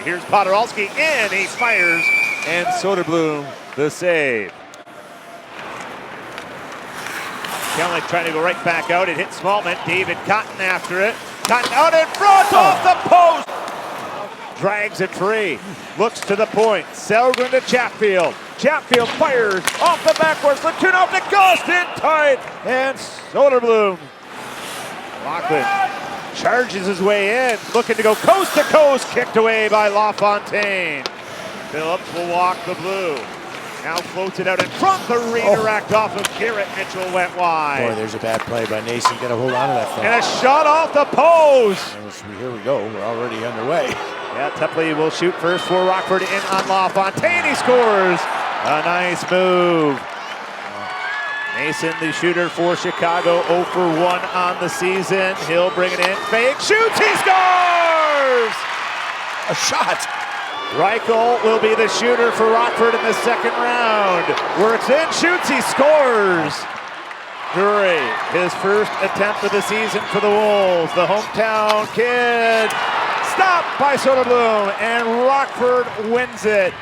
Here's Podorowski in, he fires, and Soderblom the save. Kelly trying to go right back out. It hit Smallman. David Cotton after it. Cotton out in front, off the post. Drags it free. Looks to the point. Selgren to Chatfield. Chatfield fires off the backboards. Latuno to Ghost in tight. And Soderblom. Lachlan charges his way in. Looking to go coast to coast. Kicked away by LaFontaine. Phillips will walk the blue. Now floats it out in front. The redirect off of Garrett Mitchell went wide. Boy, there's a bad play by Nason. Got to hold on to that thing. And a shot off the post. Here we go. We're already underway. Yeah, Tepley will shoot first for Rockford in on LaFontaine. He scores. A nice move. Nason, the shooter for Chicago, 0 for 1 on the season. He'll bring it in. Fake shoots. He scores. A shot. Reichel will be the shooter for Rockford in the second round. Works in, shoots, he scores. Drury, his first attempt of the season for the Wolves. The hometown kid stopped by Soderblom, and Rockford wins it.